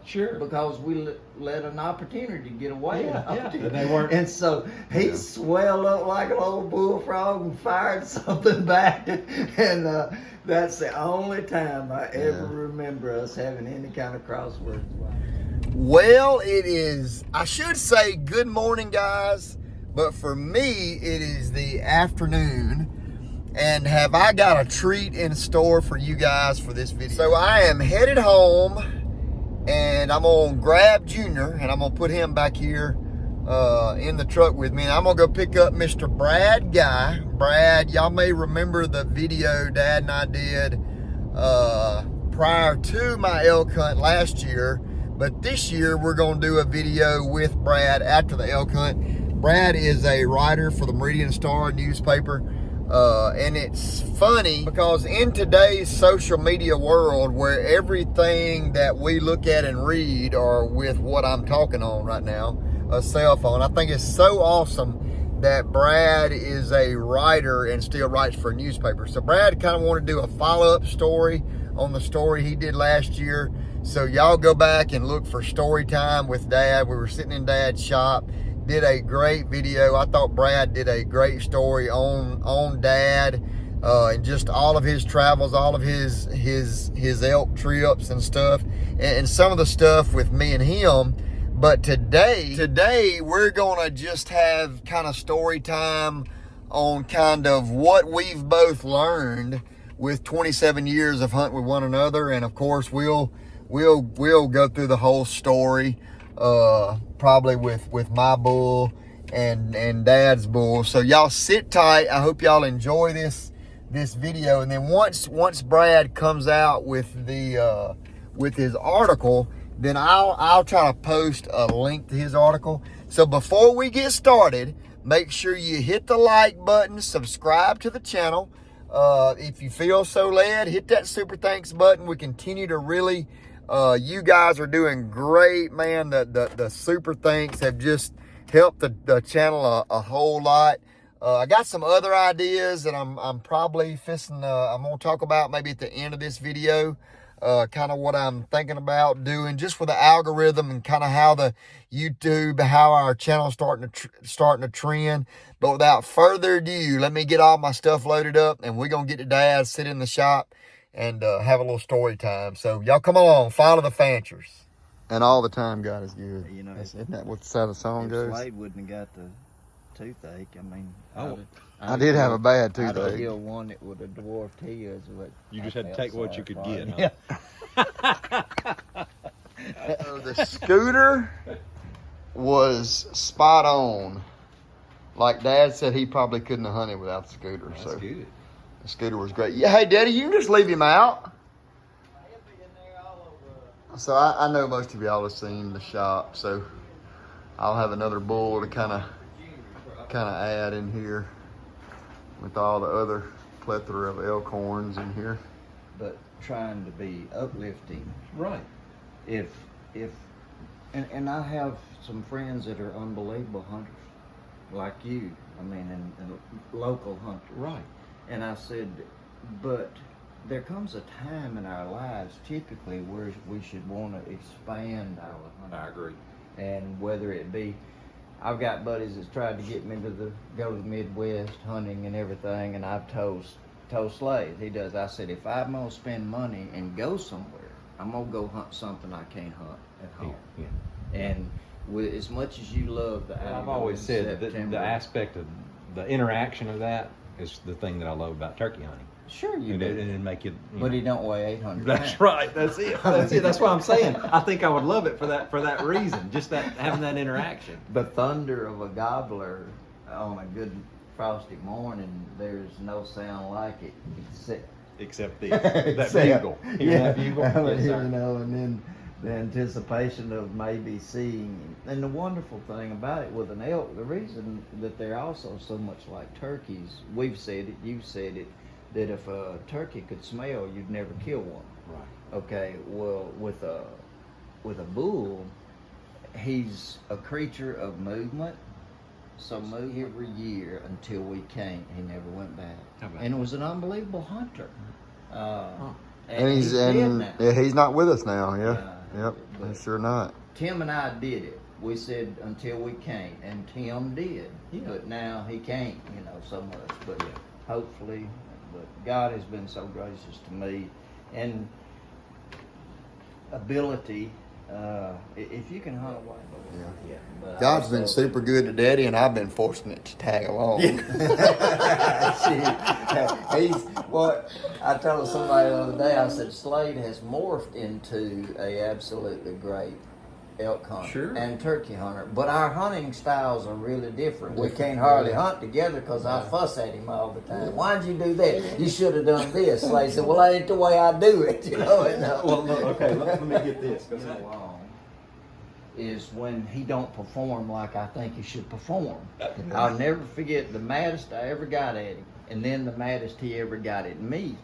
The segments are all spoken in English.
Sure. Because we let an opportunity get away. Yeah. And they weren't. And so he swelled up like an old bullfrog and fired something back. And that's the only time I ever remember us having any kind of crosswords. Well, it is, I should say good morning, guys, but for me, it is the afternoon. And have I got a treat in store for you guys for this video. So I am headed home, and I'm gonna grab Junior, and I'm gonna put him back here in the truck with me. And I'm gonna go pick up Mr. Brad Guy. Brad, y'all may remember the video Dad and I did prior to my elk hunt last year. But this year, we're going to do a video with Brad after the elk hunt. Brad is a writer for the Meridian Star newspaper. And it's funny because in today's social media world where everything that we look at and read are with what I'm talking on right now, a cell phone, I think it's so awesome that Brad is a writer and still writes for a newspaper. So Brad kind of wanted to do a follow-up story on the story he did last year. So y'all go back and look for Story Time with Dad. We were sitting in Dad's shop, did a great video. I thought Brad did a great story on Dad and just all of his travels, all of his elk trips and stuff, and some of the stuff with me and him. But today we're gonna just have kind of story time on kind of what we've both learned with 27 years of hunting with one another. And of course we'll go through the whole story, probably with my bull and Dad's bull. So y'all sit tight. I hope y'all enjoy this video. And then once Brad comes out with his article, then I'll try to post a link to his article. So before we get started, make sure you hit the like button, subscribe to the channel. If you feel so led, hit that super thanks button. We continue to really, you guys are doing great, man. The super thanks have just helped the channel a whole lot. I got some other ideas that I'm probably I'm gonna talk about maybe at the end of this video. Kind of what I'm thinking about doing just for the algorithm and kind of how the YouTube, how our channel's starting to trend. But without further ado, let me get all my stuff loaded up and we're gonna get to Dad, sit in the shop, and have a little story time. So y'all come along, follow the Fanchers. And all the time God is good. You know, isn't that what the song goes? If Slade wouldn't have got the toothache, I mean, I did have a bad I'd have toothache. killed one that would have dwarfed his. But You just I had to felt take what you sorry could for get. him. Huh? So the scooter was spot on. Like Dad said, he probably couldn't have hunted without the scooter. That's so good. the scooter was great. Yeah, hey Daddy, you can just leave him out. So I know most of y'all have seen the shop, so I'll have another bull to kind of add in here with all the other plethora of elk horns in here. But trying to be uplifting. Right. And I have some friends that are unbelievable hunters, like you. I mean, and local hunters. Right. And I said, but there comes a time in our lives, typically, where we should want to expand our hunting. I agree. And whether it be, I've got buddies that's tried to get me to go to the Midwest hunting and everything, and I've told Slade, he does. I said, if I'm gonna spend money and go somewhere, I'm gonna go hunt something I can't hunt at home. Yeah. And with as much as you love the Well, I've outdoors always said that September, the aspect of the interaction of that is the thing that I love about turkey hunting. sure you And do, it make you. but he don't weigh 800 That's pounds. right. That's it. That's it. That's what I'm saying. I think I would love it for that reason. Just that having that interaction. The thunder of a gobbler on a good frosty morning, there's no sound like it Except this. That bugle. Hear yeah, that bugle? I mean, Yes, sir. you know, and then the anticipation of maybe seeing. And the wonderful thing about it with an elk, the reason that they're also so much like turkeys, we've said it, you've said it, that if a turkey could smell, you'd never kill one. Right. Okay, well, with a bull, he's a creature of movement. So move every year until we can't. He never went back, and it was an unbelievable hunter. And he's dead now. yeah, he's not with us now. Yeah, yep. But Sure not. Tim and I did it. We said until we can't, and Tim did. Yeah. But now he can't, so much. But hopefully, but God has been so gracious to me, and ability. If you can hunt a white boar, But God's been also- super good to Daddy, and I've been fortunate to tag along. He's what I told somebody the other day. I said Slade has morphed into a absolutely great elk hunter Sure. and turkey hunter, but our hunting styles are really different. We can't hardly hunt together because I fuss at him all the time. Why'd you do that? You should have done this. Slade said, "Well, that ain't the way I do it." Well, look, okay, let me get this. Go along is when he don't perform like I think he should perform. I'll never forget the maddest I ever got at him, and then the maddest he ever got at me.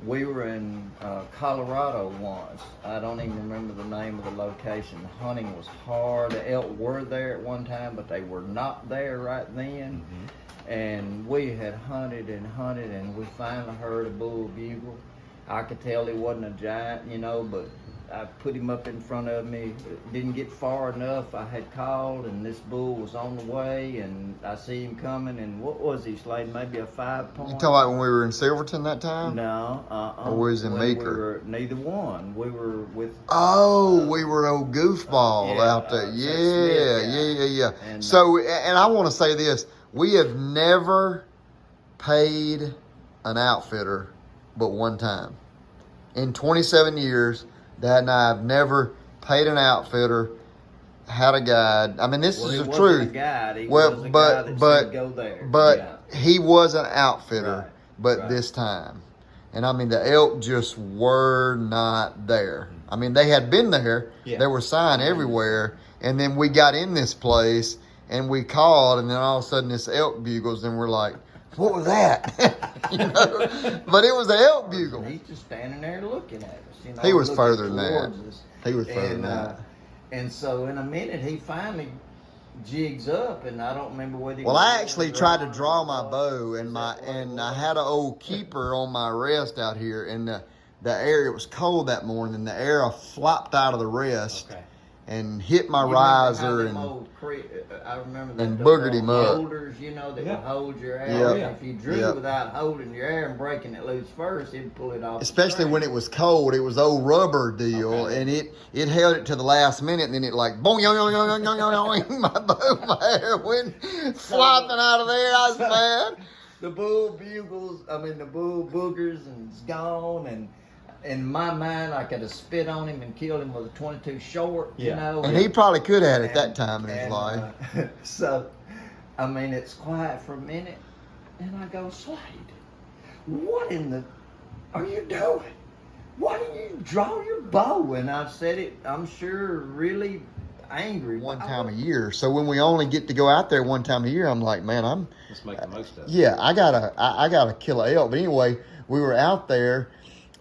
We were in Colorado once. I don't even remember the name of the location. The hunting was hard. The elk were there at one time, but they were not there right then. And we had hunted, and we finally heard a bull bugle. I could tell he wasn't a giant, but I put him up in front of me. Didn't get far enough. I had called, and this bull was on the way, and I see him coming. And what was he, Slade? Maybe a 5 point? You talking about when we were in Silverton that time? No. Or was it When Meeker? Neither one. We were with. Oh, we were old goofball Yeah, out there. Seth Yeah. Smith guy. And, So, and I want to say this: we have never paid an outfitter but one time. In 27 years, Dad and I have never paid an outfitter, had a guide. I mean, this Well, is he the wasn't truth. A guide. He Well, was a but- guy that but- said, go there. But Yeah. he was an outfitter, Right, but right. this time. And I mean, the elk just were not there. I mean, they had been there. Yeah. There were sign everywhere. And then we got in this place and we called, and then all of a sudden this elk bugles, and we're like, what was that? But it was the elk bugle. He's just standing there looking at us. He was looking further than that. towards us. He was further than And, that. And so in a minute, he finally jigs up, and I don't remember whether he Well, was I going actually to tried to run draw or my what. bow, Is and that what it I was? had an old keeper on my rest out here, and the air, it was cold that morning, and the air flopped out of the rest Okay. and hit my You remember how riser, them and old I remember that. and those boogered old him up. Holders, that Yeah. would hold your air. Yep. And if you drew Yep. without holding your air and breaking it loose first, it'd pull it off. the especially when string. it was cold, it was old rubber deal, Okay. and it held it to the last minute, and then it like boom, yo, yo, yo, yo, yo, yo, yo, my bow, my hair went flopping out of there. I was mad. The bull bugles, the bull boogers, and it's gone. And in my mind, I could have spit on him and killed him with a 22 short, Yeah. And he probably could have at that time in his And, life. So, it's quiet for a minute, and I go, Slade, what in the are you doing? Why didn't you draw your bow? And I've said it, I'm sure, really angry. One time a year. So when we only get to go out there one time a year, I'm like, man, Let's make the most of it. yeah, I gotta kill an elk. But anyway, we were out there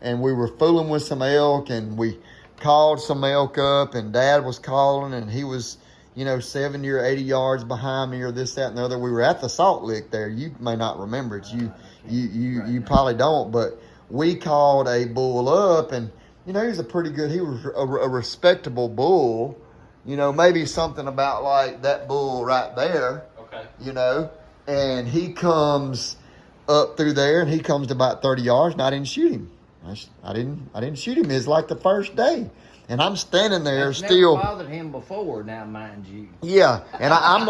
and we were fooling with some elk, and we called some elk up, and Dad was calling, and he was, 70 or 80 yards behind me, or this, that, and the other. We were at the Salt Lick there. You may not remember it. You probably don't, but we called a bull up, and he was he was a respectable bull. Maybe something about like that bull right there. Okay. And he comes up through there, and he comes to about 30 yards, and I didn't shoot him. I didn't shoot him. It's like the first day, and I'm standing there That's still. never bothered him before, now mind you. Yeah, and I'm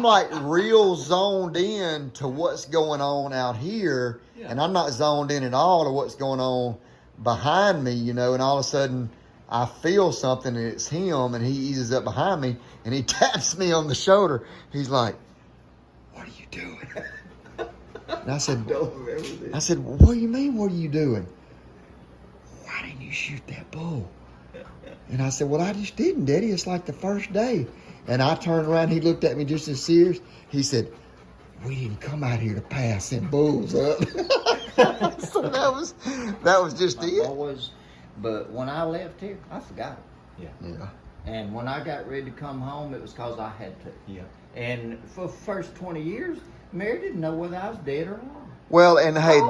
like real zoned in to what's going on out here, Yeah. and I'm not zoned in at all to what's going on behind me, and all of a sudden I feel something, and it's him, and he eases up behind me, and he taps me on the shoulder. He's like, "What are you doing?" And I said, Don't remember this. I said, "What do you mean? What are you doing?" "Why didn't you shoot that bull?" And I said, "Well, I just didn't, Daddy. It's like the first day." And I turned around. He looked at me just as serious. He said, "We didn't come out here to pass them bulls up." So that was just it. Always, but when I left here, I forgot it. Yeah. And when I got ready to come home, it was because I had to. Yeah. And for the first 20 years, Mary didn't know whether I was dead or alive. Well, and hey,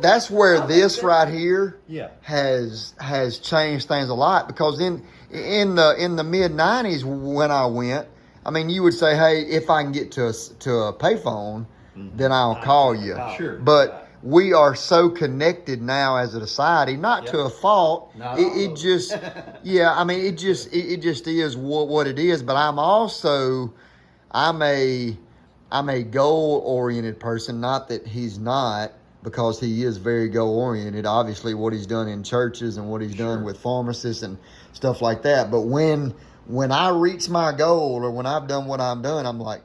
that's where this right here Yeah. has changed things a lot, because in the mid '90s when I went, I mean, you would say, hey, if I can get to a payphone, then I'll call you. Sure. But we are so connected now as a society, not to a fault. No. It just, yeah, I mean, it just is what it is. But I'm a goal-oriented person. Not that he's not, because he is very goal-oriented. Obviously, what he's done in churches and what he's done with pharmacists and stuff like that. But when I reach my goal, or when I've done what I've done, I'm like,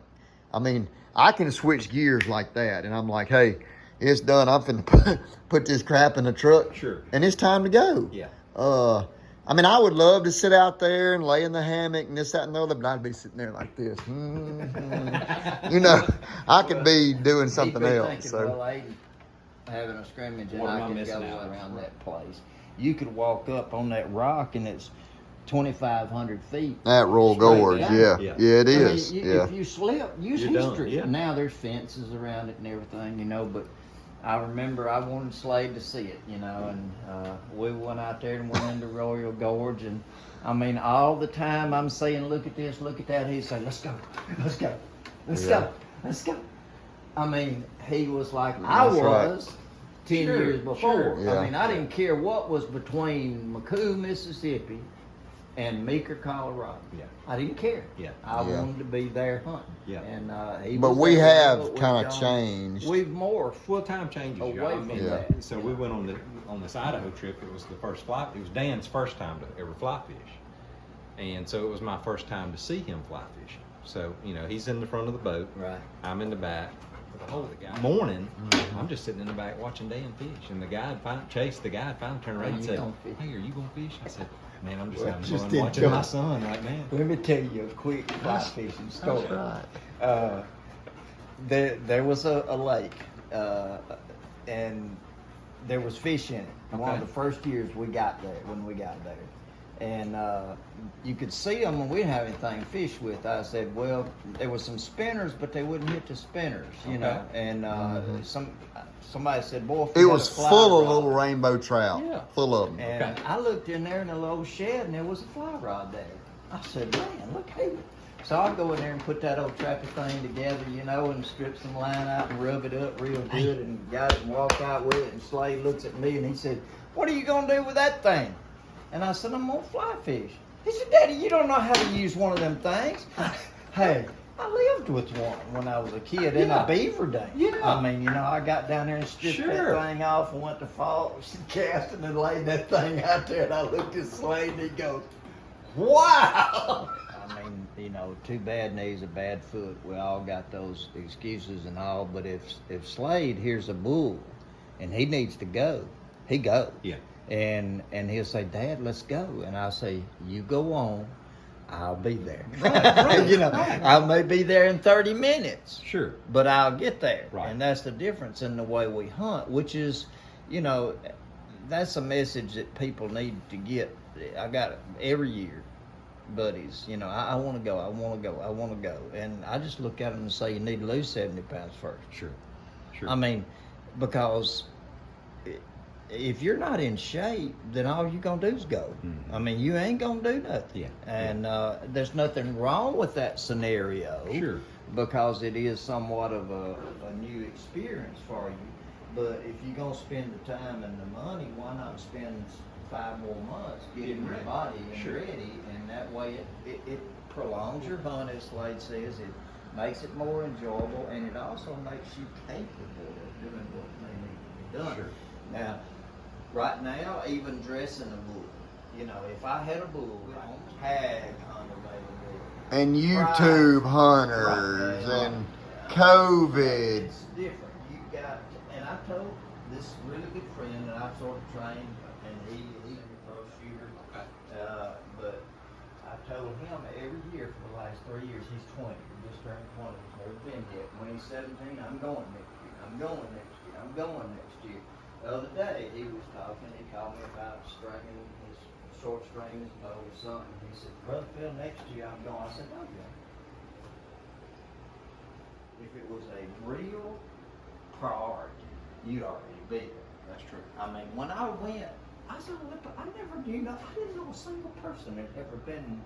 I mean, I can switch gears like that, and I'm like, hey, it's done. I'm finna put this crap in the truck, Sure. and it's time to go. Yeah. I mean, I would love to sit out there and lay in the hammock and this, that, and the other, but I'd be sitting there like this. You know, I could be doing something He'd be else. thinking, So. well, ain't having a scrimmage, and What am I I can missing go out? around that place. You could walk up on that rock, and it's 2,500 feet. At Royal Straight Gorge, down. yeah, Yeah. it I mean, is. Yeah. If you slip, use You're done, history. yeah. Now there's fences around it and everything, you know. But I remember I wanted Slade to see it, you know, and we went out there and went into Royal Gorge, and I mean, all the time I'm saying, look at this, look at that. He'd say, let's go, let's go, let's Yeah. go, let's go. I mean, he was like I That's right. was 10 Sure, years before. sure. Yeah. I mean, I didn't care what was between McCoo, Mississippi, and Meeker, Colorado. Yeah. I didn't care. Yeah. I Yeah. wanted to be there hunting. Yeah. And he But was we there, have but we've kind of gone- changed. We've morphed. Well, time changes, Away y'all. I from mean, that. so we went on this Idaho trip. It was the first fly. It was Dan's first time to ever fly fish, and so it was my first time to see him fly fishing. So you know, he's in the front of the boat. Right. I'm in the back. Hold the guy. Morning, I'm just sitting in the back watching Dan fish, and the guide Chase, the guide, finally turned around Hey, and you said, gonna fish? "Hey, are you gonna fish?" I said, "Man, I'm just Well, having just fun didn't watching go. my son right now." Let me tell you a quick fly fishing story. There was a lake, and there was fish in it. One of Okay. the first years we got there, and you could see them, and we didn't have anything to fish with. I said, well, there was some spinners, but they wouldn't hit the spinners, you know. And somebody said, boy, if we It had a was fly full of rod. little rainbow trout. Yeah. Full of them. And Okay. I looked in there in a little shed, and there was a fly rod there. I said, man, look here. So I go in there and put that old trappy thing together, you know, and strip some line out and rub it up real good, and got it and walked out with it. And Slade looks at me and he said, what are you gonna do with that thing? And I said, I'm gonna fly fish. He said, Daddy, you don't know how to use one of them things. Hey, I lived with one when I was a kid in Yeah. a beaver dam. Yeah. I mean, you know, I got down there and stripped Sure. that thing off and went to falls and casting and laid that thing out there. And I looked at Slade and he goes, wow. I mean, you know, too bad knees, a bad foot. We all got those excuses and all. But if Slade hears a bull and he needs to go, he goes. Yeah. And he'll say, Dad, let's go. And I'll say, you go on. I'll be there. right, You know, right. I may be there in 30 minutes, Sure. but I'll get there. Right. And that's the difference in the way we hunt, which is, you know, that's a message that people need to get. I got it every year, buddies. You know, I want to go. I want to go. I want to go. And I just look at them and say, you need to lose 70 pounds first. Sure. Sure. I mean, because if you're not in shape, then all you're going to do is go. Mhm. I mean, you ain't going to do nothing. Yeah, And there's nothing wrong with that scenario. Sure. Because it is somewhat of a new experience for you. But if you're going to spend the time and the money, why not spend 5 more months getting your ready. body and Sure. ready? And that way it prolongs your hunt, as Slade says. It makes it more enjoyable, and it also makes you capable of doing what may need to be done. Sure. Now, right now, even dressing a bull, you know, if I had a bull, tag hunter maybe. And YouTube hunters Right. and COVID. It's different. You got, and I told this really good friend that I sort of trained, and he's a pro shooter. But I told him every year for the last 3 years, he's 20, he just turned 20, he's never been yet. When he's 17, I'm going next year, I'm going next year, I'm going next year. The other day, he was talking, he called me about stringing his short string, his bow or something. He said, Brother Phil, next year I'm going. I said, no, you ain't. If it was a real priority, you'd already be there. That's true. I mean, when I went, I said, I never, you know, I didn't know a single person had ever been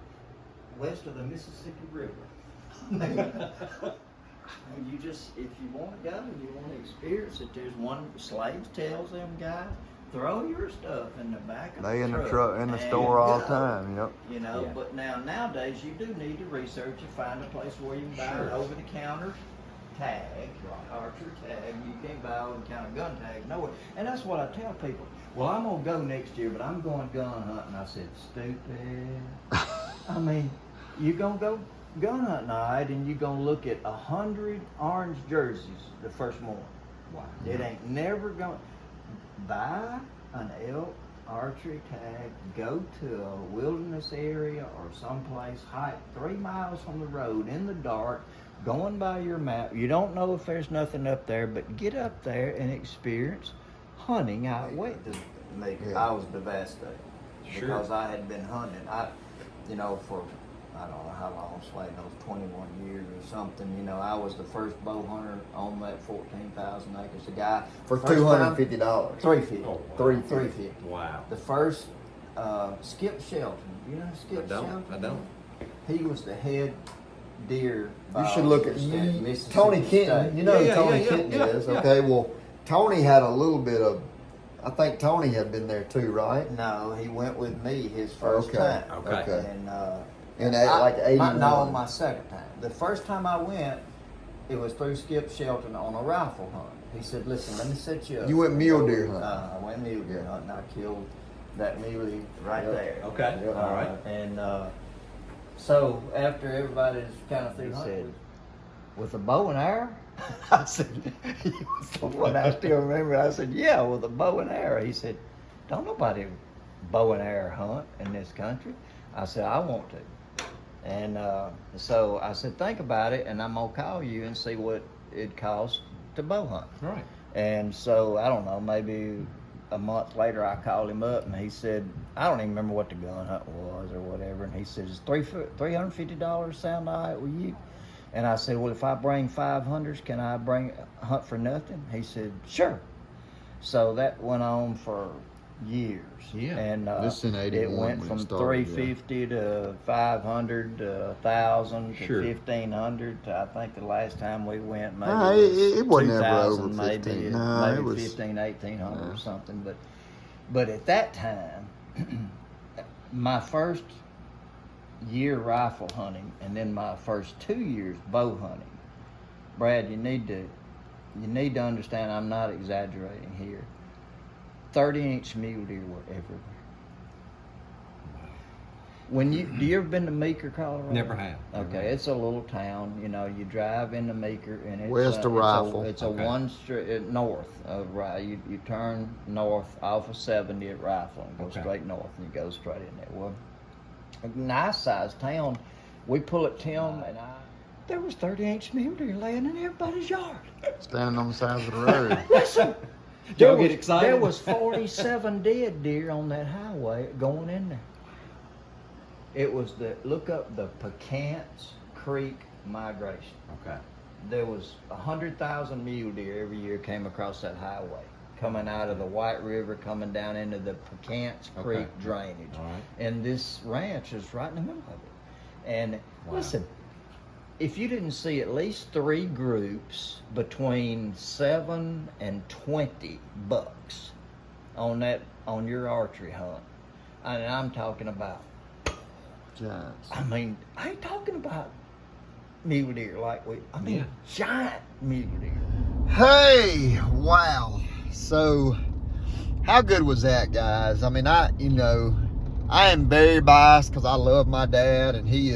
west of the Mississippi River. I mean, you just, if you want to go and you want to experience it, there's one, Slaves tells them guys, throw your stuff in the back of They the in truck. the truck, in the and store all the go. time, yep. You know, Yeah. but nowadays you do need to research and find a place where you can buy an over-the-counter tag, archer tag. You can't buy over-the-counter gun tags nowhere. And that's what I tell people. Well, I'm gonna go next year, but I'm going gun hunting. I said, stupid. I mean, you gonna go gun hunting, all right, and you gonna look at 100 orange jerseys the first morning. Wow. It ain't never gonna buy an elk archery tag, go to a wilderness area or someplace, hike 3 miles from the road in the dark, going by your map. You don't know if there's nothing up there, but get up there and experience hunting out west. Yeah. I was devastated Sure. because I had been hunting. You know, for I don't know how long, Slade knows, 21 years or something. You know, I was the first bow hunter on that 14,000 acres. The guy For first time- $250. $350. Oh, wow. $350. Wow. The first Skip Shelton. You know Skip I don't. Shelton? I don't. He was the head deer. You should look at Mississippi Tony Kenton. State. You know who Yeah, Tony yeah, Kenton yeah, is. yeah. Okay, well, Tony had a little bit of. I think Tony had been there too, right? No, he went with me his first Okay. time. Okay. And Like 81. No, my second time. The first time I went, it was through Skip Shelton on a rifle hunt. He said, "Listen, let me set you up." You went mule deer hunting. I went mule deer Yeah. hunting. I killed that muley right Yep. there. Okay. Yep. All right. And so after everybody's kind of through, he said, "With a bow and arrow?" I said, he was the one I still remember. I said, "Yeah, with a bow and arrow." He said, "Don't nobody bow and arrow hunt in this country." I said, "I want to." And so I said, "Think about it, and I'm gonna call you and see what it costs to bow hunt." Right. And so I don't know, maybe a month later I called him up and he said, I don't even remember what the gun hunt was or whatever. And he said, "Does $350 sound all right with you?" And I said, "Well, if I bring 500s, can I hunt for nothing?" He said, "Sure." So that went on for years. Yeah. And This in 81 it went when it from started, 350 to 500 to 1,000 to Sure. 1,500 to I think the last time we went maybe No, it wasn't ever over 2,000, maybe 15. No, maybe it was 15, 1,800 no. or something. But at that time, my first year rifle hunting and then my first 2 years bow hunting, Brad, you need to understand I'm not exaggerating here. 30-inch mule deer were everywhere. Do you ever been to Meeker, Colorado? Never have. Okay, it's a little town. You know, you drive into Meeker and it's West of Rifle. It's Okay. a one street north of Rifle. You turn north off of 70 at Rifle and go Okay. straight north, and you go straight in there. Well, a nice sized town. We pull at Tim and there was 30-inch mule deer laying in everybody's yard. standing on the side of the road. Listen. Y'all get excited? There was 47 dead deer on that highway going in there. It was look up the Pecans Creek migration. Okay. There was 100,000 mule deer every year came across that highway, coming out of the White River, coming down into the Pecans Okay. Creek drainage. All right. And this ranch is right in the middle of it. And Wow. listen, if you didn't see at least 3 groups between 7 and 20 bucks on your archery hunt, and I'm talking about, Giants. I mean, I ain't talking about mule deer Yeah. giant mule deer. Hey, wow. So, how good was that, guys? I mean, I am very biased because I love my dad and he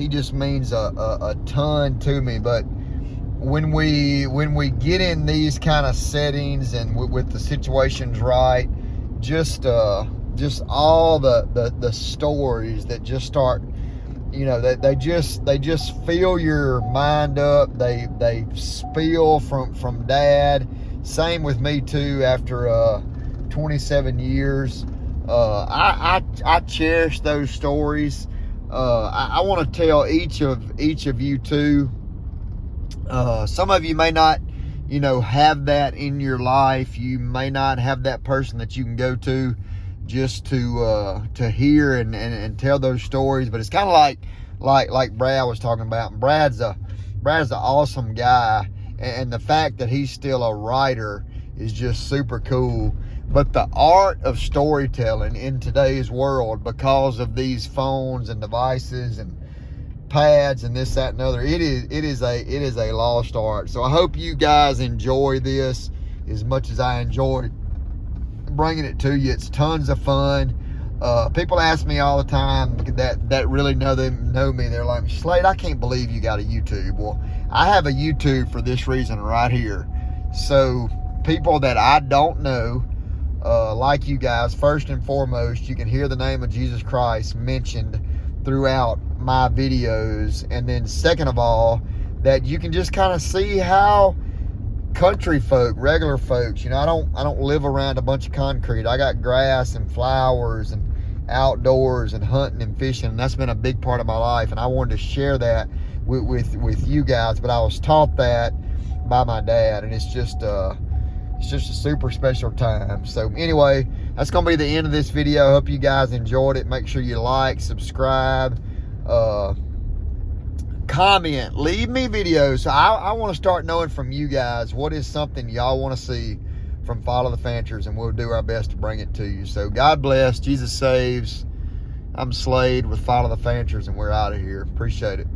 just means a ton to me. But when we get in these kind of settings and with the situations right, just all the stories that just start, they just fill your mind up. They spill from dad. Same with me too. After 27 years, I cherish those stories. I want to tell each of you too. Some of you may not you know, have that in your life. You may not have that person that you can go to just to hear and tell those stories, but it's kind of like Brad was talking about. Brad's an awesome guy, and the fact that he's still a writer is just super cool. But the art of storytelling in today's world, because of these phones and devices and pads and this, that, and other, it is a lost art. So I hope you guys enjoy this as much as I enjoy bringing it to you. It's tons of fun. People ask me all the time that really know me. They're like, Slade, I can't believe you got a YouTube. Well, I have a YouTube for this reason right here. So people that I don't know, like you guys, first and foremost, you can hear the name of Jesus Christ mentioned throughout my videos. And then second of all, that you can just kind of see how country folk, regular folks, you know, I don't live around a bunch of concrete. I got grass and flowers and outdoors and hunting and fishing, and that's been a big part of my life, and I wanted to share that with you guys. But I was taught that by my dad, and it's just a super special time. So anyway, that's gonna be the end of this video. Hope you guys enjoyed it. Make sure you like, subscribe, comment, leave me videos. So I want to start knowing from you guys what is something y'all want to see from Follow the Fanchers, and we'll do our best to bring it to you. So God bless. Jesus saves. I'm Slade with Follow the Fanchers, and we're out of here. Appreciate it.